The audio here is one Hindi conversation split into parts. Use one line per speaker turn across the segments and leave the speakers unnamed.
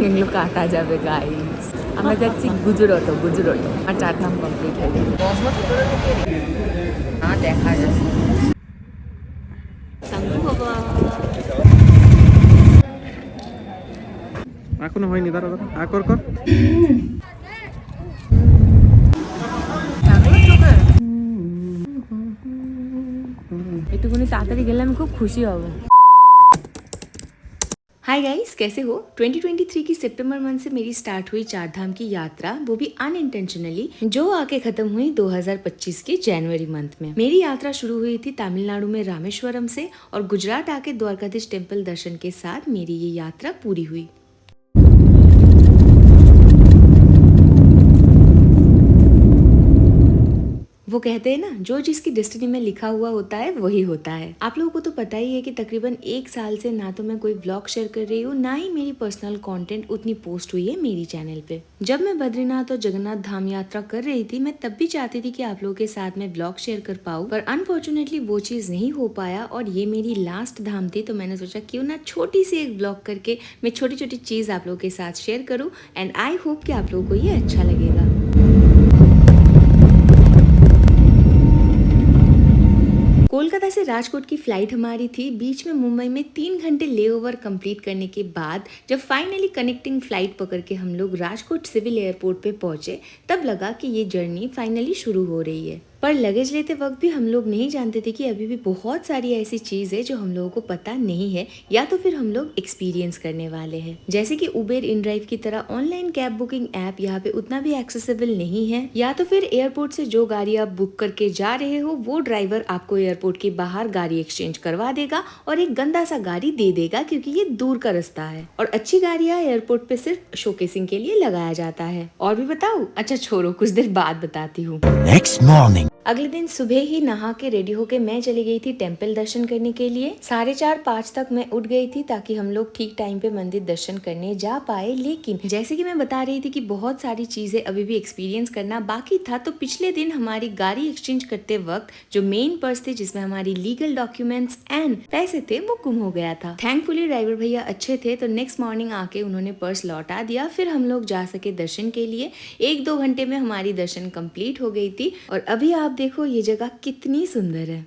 এগুলো কাটা যাবে গাইস। আমরা যাচ্ছি গুজরাট আর 4 ধাম কমপ্লিট হয়ে যাবে। 10 বছর ধরে না দেখা যাচ্ছে সাঙ্গু বাবা।
এখনো হয়নি, দাঁড়া কর
একটুখানি তাড়াতাড়ি গেলে আমি খুব খুশি হব। हाय गाइस, कैसे हो। 2023 की सितंबर मंथ से मेरी स्टार्ट हुई 4 धाम की यात्रा, वो भी अनइंटेंशनली, जो आके खत्म हुई 2025 के जनवरी मंथ में। मेरी यात्रा शुरू हुई थी तमिलनाडु में रामेश्वरम से और गुजरात आके द्वारकाधीश टेम्पल दर्शन के साथ मेरी ये यात्रा पूरी हुई। वो कहते हैं ना, जो जिसकी डेस्टिनी में लिखा हुआ होता है वही होता है। आप लोगों को तो पता ही है कि तकरीबन 1 साल से ना तो मैं कोई ब्लॉग शेयर कर रही हूँ, ना ही मेरी पर्सनल कंटेंट उतनी पोस्ट हुई है मेरी चैनल पे। जब मैं बद्रीनाथ और जगन्नाथ धाम यात्रा कर रही थी, मैं तब भी चाहती थी कि आप लोगों के साथ में ब्लॉग शेयर कर पाऊँ, पर अनफॉर्चुनेटली वो चीज नहीं हो पाया। और ये मेरी लास्ट धाम थी, तो मैंने सोचा क्यों ना छोटी सी एक ब्लॉग करके मैं छोटी छोटी चीज आप लोगों के साथ शेयर करूँ। एंड आई होप कि आप लोगों को ये अच्छा लगेगा। कोलकाता से राजकोट की फ्लाइट हमारी थी। बीच में मुंबई में 3 घंटे लेओवर कंप्लीट करने के बाद जब फाइनली कनेक्टिंग फ्लाइट पकड़ के हम लोग राजकोट सिविल एयरपोर्ट पे पहुंचे, तब लगा कि ये जर्नी फाइनली शुरू हो रही है। पर लगेज लेते वक्त भी हम लोग नहीं जानते थे कि अभी भी बहुत सारी ऐसी चीज है जो हम लोगों को पता नहीं है, या तो फिर हम लोग एक्सपीरियंस करने वाले हैं। जैसे कि उबेर इनड्राइव की तरह ऑनलाइन कैब बुकिंग ऐप यहाँ पे उतना भी एक्सेसिबल नहीं है, या तो फिर एयरपोर्ट से जो गाड़ी आप बुक करके जा रहे हो वो ड्राइवर आपको एयरपोर्ट के बाहर गाड़ी एक्सचेंज करवा देगा और एक गंदा सा गाड़ी दे देगा, क्योंकि ये दूर का रास्ता है और अच्छी गाड़ियाँ एयरपोर्ट पे सिर्फ शोकेसिंग के लिए लगाया जाता है। और भी बताऊँ? अच्छा छोड़ो, कुछ देर बाद बताती हूँ। नेक्स्ट मॉर्निंग, अगले दिन सुबह ही नहा के रेडी होके मैं चली गई थी टेम्पल दर्शन करने के लिए। 4:30-5 तक मैं उठ गई थी ताकि हम लोग ठीक टाइम पे मंदिर दर्शन करने जा पाए। लेकिन जैसे कि मैं बता रही थी कि बहुत सारी चीजें अभी भी एक्सपीरियंस करना बाकी था, तो पिछले दिन हमारी गाड़ी एक्सचेंज करते वक्त जो मेन पर्स थे जिसमें हमारी लीगल डॉक्यूमेंट्स एंड पैसे थे वो गुम हो गया था। थैंकफुली ड्राइवर भैया अच्छे थे, तो नेक्स्ट मॉर्निंग आके उन्होंने पर्स लौटा दिया। फिर हम लोग जा सके दर्शन के लिए। 1-2 घंटे में हमारी दर्शन कंप्लीट हो गई थी और अभी आप देखो ये जगह कितनी सुंदर है।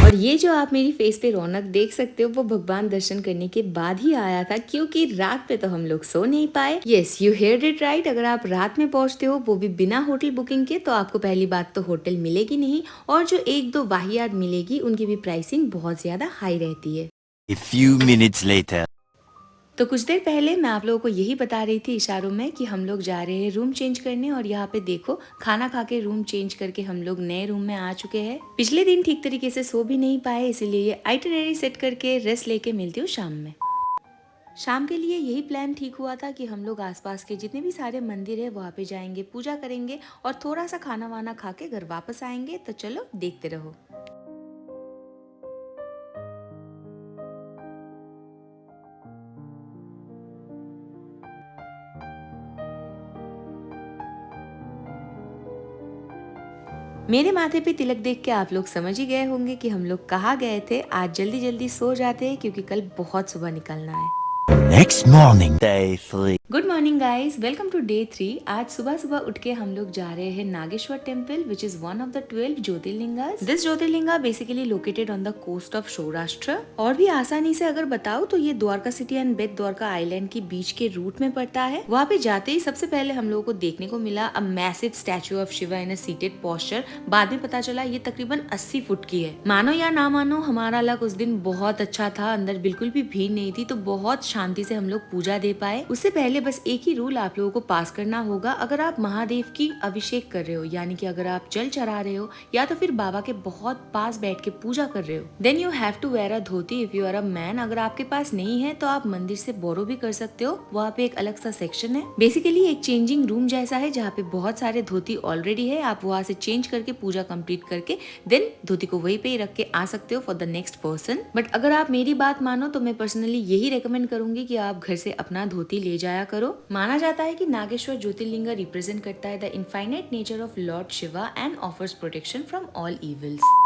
और ये जो आप मेरी फेस पे रौनक देख सकते हो वो भगवान दर्शन करने के बाद ही आया था, क्योंकि रात पे तो हम लोग सो नहीं पाए। Yes, you heard it right. अगर आप रात में पहुंचते हो वो भी बिना होटल बुकिंग के, तो आपको पहली बात तो होटल मिलेगी नहीं, और जो 1-2 वाहियात मिलेगी उनकी भी प्राइसिंग बहुत ज्यादा हाई रहती है। A few minutes later. तो कुछ देर पहले मैं आप लोगों को यही बता रही थी इशारों में कि हम लोग जा रहे हैं रूम चेंज करने, और यहाँ पे देखो खाना खा के रूम चेंज करके हम लोग नए रूम में आ चुके हैं। पिछले दिन ठीक तरीके से सो भी नहीं पाए, इसीलिए ये आइटिनरी सेट करके रेस्ट लेके मिलती हूँ शाम में। शाम के लिए यही प्लान ठीक हुआ था कि हम लोग आसपास के जितने भी सारे मंदिर है वहाँ पे जाएंगे, पूजा करेंगे और थोड़ा सा खाना वाना खा के घर वापस आएंगे। तो चलो देखते रहो। मेरे माथे पे तिलक देख के आप लोग समझ ही गए होंगे कि हम लोग कहाँ गए थे। आज जल्दी जल्दी सो जाते हैं क्योंकि कल बहुत सुबह निकलना है। Next morning, day 3। Good morning guys, welcome to day 3। आज सुबह सुबह उठ के हम लोग जा रहे हैं Nageshwar temple, which is one of the 12 jyotirlingas. This jyotirlinga basically located on the coast of Saurashtra. और भी आसानी से अगर बताओ तो ये Dwarka city and Bet Dwarka island के बीच के रूट में पड़ता है। वहाँ पे जाते ही सबसे पहले हम लोगों को देखने को मिला a massive statue of Shiva in a seated posture. बाद में पता चला ये तकरीबन 80 फुट की है। मानो या ना मानो, हमारा लक उस दिन बहुत अच्छा था। अंदर बिल्कुल भी भीड़ नहीं थी, तो बहुत शांति धोती से हम लोग पूजा दे पाए। उससे पहले बस एक ही रूल आप लोगों को पास करना होगा। अगर आप महादेव की अभिषेक कर रहे हो, यानी कि अगर आप जल चढ़ा रहे हो या तो फिर बाबा के बहुत पास बैठ के पूजा कर रहे हो, then you have to wear a dhoti if you are a man. अगर आपके पास नहीं है तो आप मंदिर से बोरो भी कर सकते हो, वहाँ पे एक अलग सा सेक्शन है। बेसिकली एक चेंजिंग रूम जैसा है जहाँ पे बहुत सारे धोती ऑलरेडी है। आप वहाँ से चेंज करके पूजा कंप्लीट करके देन धोती को वहीं पे ही रख के आ सकते हो for the next person. But अगर आप मेरी बात मानो तो मैं पर्सनली यही रेकमेंड करूंगी कि आप घर से अपना धोती ले जाया करो। माना जाता है कि नागेश्वर ज्योतिर्लिंग रिप्रेजेंट करता है the infinite nature of Lord Shiva and offers protection from all evils.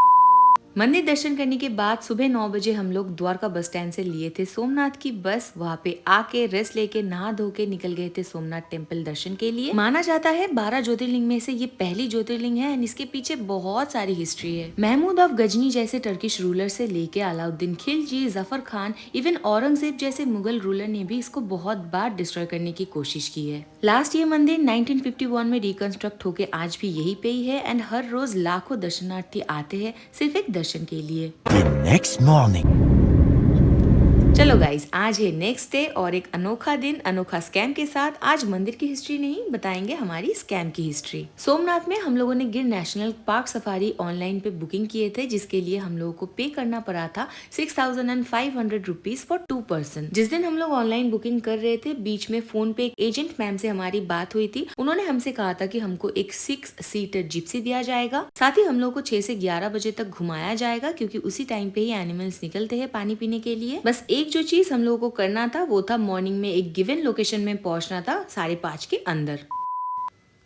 मंदिर दर्शन करने के बाद सुबह 9 बजे हम लोग द्वारका बस स्टैंड से लिए थे सोमनाथ की बस। वहाँ पे आके रेस्ट लेके नहा धो के निकल गए थे सोमनाथ टेम्पल दर्शन के लिए। माना जाता है 12 ज्योतिर्लिंग में से ये पहली ज्योतिर्लिंग है एंड इसके पीछे बहुत सारी हिस्ट्री है। महमूद ऑफ गजनी जैसे टर्किश रूलर से लेके अलाउद्दीन खिलजी, जफर खान, इवन औरंगजेब जैसे मुगल रूलर ने भी इसको बहुत बार डिस्ट्रॉय करने की कोशिश की है। लास्ट ये मंदिर 1951 में रिकंस्ट्रक्ट होके आज भी यही पे ही है एंड हर रोज लाखों दर्शनार्थी आते हैं सिर्फ एक दर्शन के लिए।
Next morning.
चलो गाइस, आज है नेक्स्ट डे और एक अनोखा दिन अनोखा स्कैम के साथ। आज मंदिर की हिस्ट्री नहीं बताएंगे, हमारी स्कैम की हिस्ट्री। सोमनाथ में हम लोगों ने गिर नेशनल पार्क सफारी ऑनलाइन पे बुकिंग किए थे, जिसके लिए हम लोगों को पे करना पड़ा था 6500 रुपीज फॉर 2 पर्सन। जिस दिन हम लोग ऑनलाइन बुकिंग कर रहे थे, बीच में फोन पे एक एजेंट मैम से हमारी बात हुई थी। उन्होंने हमसे कहा था कि हमको एक 6 सीटर जिप्सी दिया जाएगा, साथ ही हम लोग को 6 से 11 बजे तक घुमाया जाएगा, क्योंकि उसी टाइम पे ही एनिमल्स निकलते हैं पानी पीने के लिए। बस एक जो चीज हम लोगों को करना था वो था मॉर्निंग में एक गिवन लोकेशन में पहुंचना था 5:30 के अंदर।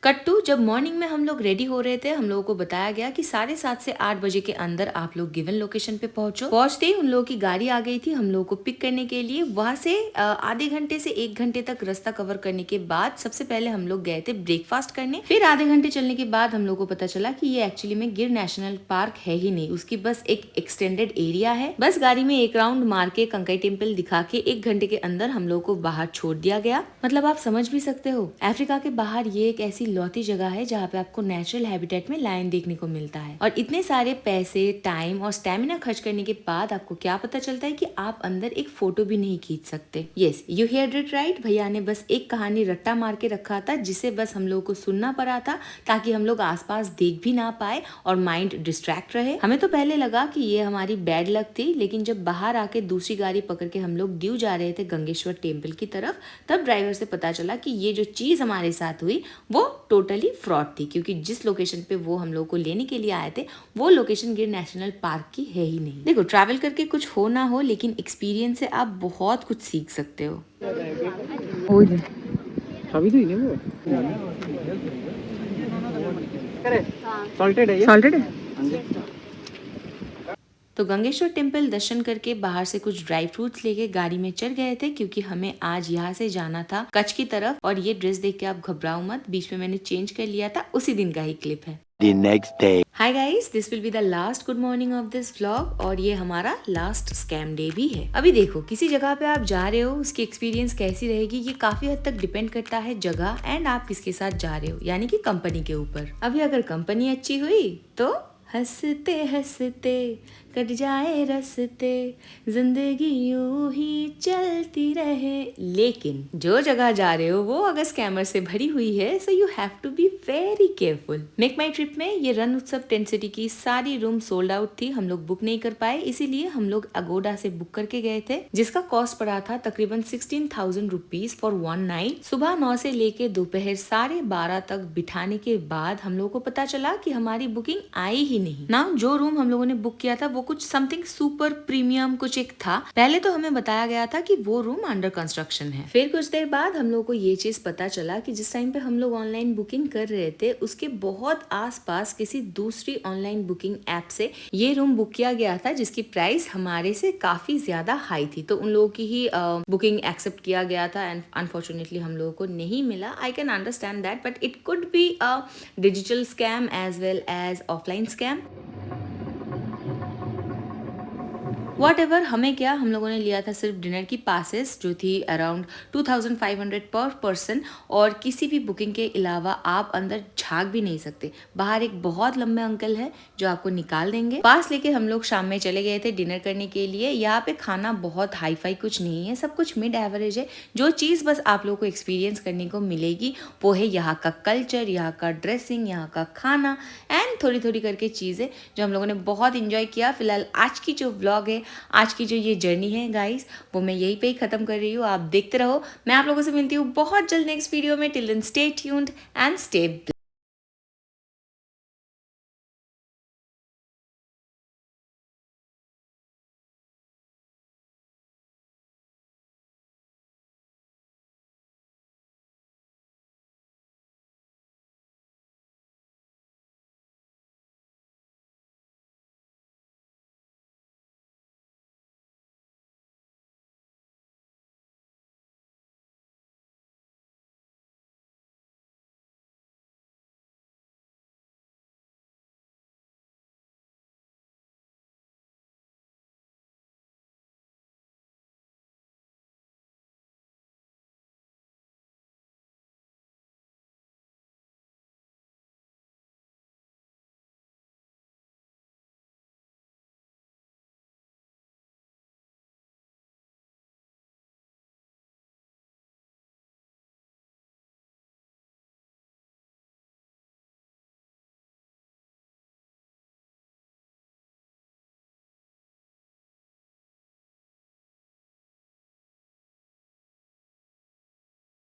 कट टू, जब मॉर्निंग में हम लोग रेडी हो रहे थे, हम लोगों को बताया गया कि 7:30 से 8 बजे के अंदर आप लोग गिवन लोकेशन पे पहुंचो। पहुंचते ही उन लोगों की गाड़ी आ गई थी हम लोगों को पिक करने के लिए। वहां से आधे घंटे से 1 घंटे तक रास्ता कवर करने के बाद सबसे पहले हम लोग गए थे ब्रेकफास्ट करने। फिर आधे घंटे चलने के बाद हम लोग को पता चला कि ये एक्चुअली में गिर नेशनल पार्क है ही नहीं, उसकी बस एक एक्सटेंडेड एरिया है। बस गाड़ी में एक राउंड मार के कंकाई टेम्पल दिखा के 1 घंटे के अंदर हम लोग को बाहर छोड़ दिया गया। मतलब आप समझ भी सकते हो, अफ्रीका के बाहर ये एक ऐसी लौती जगह है जहाँ पे आपको नेचुरल हैबिटेट में लायन देखने को मिलता है। और इतने सारे पैसे, टाइम और स्टेमिना खर्च करने के बाद आपको क्या पता चलता है कि आप अंदर एक फोटो भी नहीं खींच सकते। Yes, you heard it right. भैया ने बस एक कहानी रट्टा मार के रखा था, जिसे बस हम लोगों को सुनना पड़ा था ताकि हम लोग आसपास देख भी ना पाए और माइंड डिस्ट्रैक्ट रहे। हमें तो पहले लगा कि ये हमारी बैड लक थी, लेकिन जब बाहर आके दूसरी गाड़ी पकड़ के हम लोग ड्यू जा रहे थे गंगेश्वर टेम्पल की तरफ, तब ड्राइवर से पता चला कि ये जो चीज हमारे साथ हुई वो टोटली फ्रॉड थी, क्योंकि जिस लोकेशन पे वो हम लोग को लेने के लिए आए थे वो लोकेशन गिर नेशनल पार्क की है ही नहीं। देखो, ट्रैवल करके कुछ हो ना हो, लेकिन एक्सपीरियंस से आप बहुत कुछ सीख सकते हो।
अभी तो ही नहीं वो सॉल्टेड है।
तो गंगेश्वर टेम्पल दर्शन करके बाहर से कुछ ड्राई फ्रूट्स लेके गाड़ी में चढ़ गए थे, क्योंकि हमें आज यहाँ से जाना था कच्छ की तरफ। और ये ड्रेस देख के आप घबराओ मत, बीच में मैंने चेंज कर लिया था, उसी दिन का ही क्लिप है।
The next day.
Hi guys, this will be the last good morning of this vlog और ये हमारा लास्ट स्कैम डे भी है। अभी देखो, किसी जगह पे आप जा रहे हो, उसकी एक्सपीरियंस कैसी रहेगी ये काफी हद तक डिपेंड करता है जगह एंड आप किसके साथ जा रहे हो, यानी कि कंपनी के ऊपर। अभी अगर कंपनी अच्छी हुई तो हंसते हंसते कट जाए रस्ते, जिंदगी यूं ही चलती रहे। लेकिन जो जगह जा रहे हो वो अगर स्कैमर से भरी हुई है, so you have to be very careful. MakeMyTrip में ये रन उत्सव टेंट सिटी की सारी रूम सोल्ड आउट थी, हम लोग बुक नहीं कर पाए, इसीलिए हम लोग अगोडा से बुक करके गए थे, जिसका कॉस्ट पड़ा था तकरीबन 16,000 रुपीज फॉर 1 नाइट। सुबह 9 से लेके दोपहर 12:30 तक बिठाने के बाद हम लोग को पता चला कि हमारी बुकिंग आई ही नहीं ना। जो रूम हम लोगों ने बुक किया था वो कुछ समथिंग सुपर प्रीमियम कुछ एक था। पहले तो हमें बताया गया था कि वो रूम अंडर कंस्ट्रक्शन है। फिर कुछ देर बाद हम लोग को ये चीज पता चला कि जिस टाइम पे हम लोग ऑनलाइन बुकिंग कर रहे थे, उसके बहुत आसपास किसी दूसरी ऑनलाइन बुकिंग ऐप से ये रूम बुक किया गया था, जिसकी प्राइस हमारे से काफी ज्यादा हाई थी। तो उन लोगों की ही बुकिंग एक्सेप्ट किया गया था एंड अनफॉर्चुनेटली हम लोगों को नहीं मिला। I can understand that, but it could be a digital scam as well as offline scam. What हमें क्या, हम लोगों ने लिया था सिर्फ डिनर की पासेस जो थी अराउंड 2500 पर पर्सन, और किसी भी बुकिंग के अलावा आप अंदर झांक भी नहीं सकते। बाहर एक बहुत लंबे अंकल है जो आपको निकाल देंगे। पास लेके हम लोग शाम में चले गए थे डिनर करने के लिए। यहाँ पे खाना बहुत हाई फाई कुछ नहीं है, सब कुछ मिड एवरेज है। जो चीज़ बस आप लोगों को एक्सपीरियंस करने को मिलेगी वो है यहाँ का कल्चर, यहाँ का ड्रेसिंग, यहाँ का खाना एंड थोड़ी थोड़ी करके चीज़ें जो हम लोगों ने बहुत इंजॉय किया। फिलहाल आज की जो व्लॉग है, आज की जो ये जर्नी है गाइस, वो मैं यहीं पे ही ख़त्म कर रही हूँ। आप देखते रहो, मैं आप लोगों से मिलती हूँ बहुत जल्द नेक्स्ट वीडियो में। Till then stay tuned and stay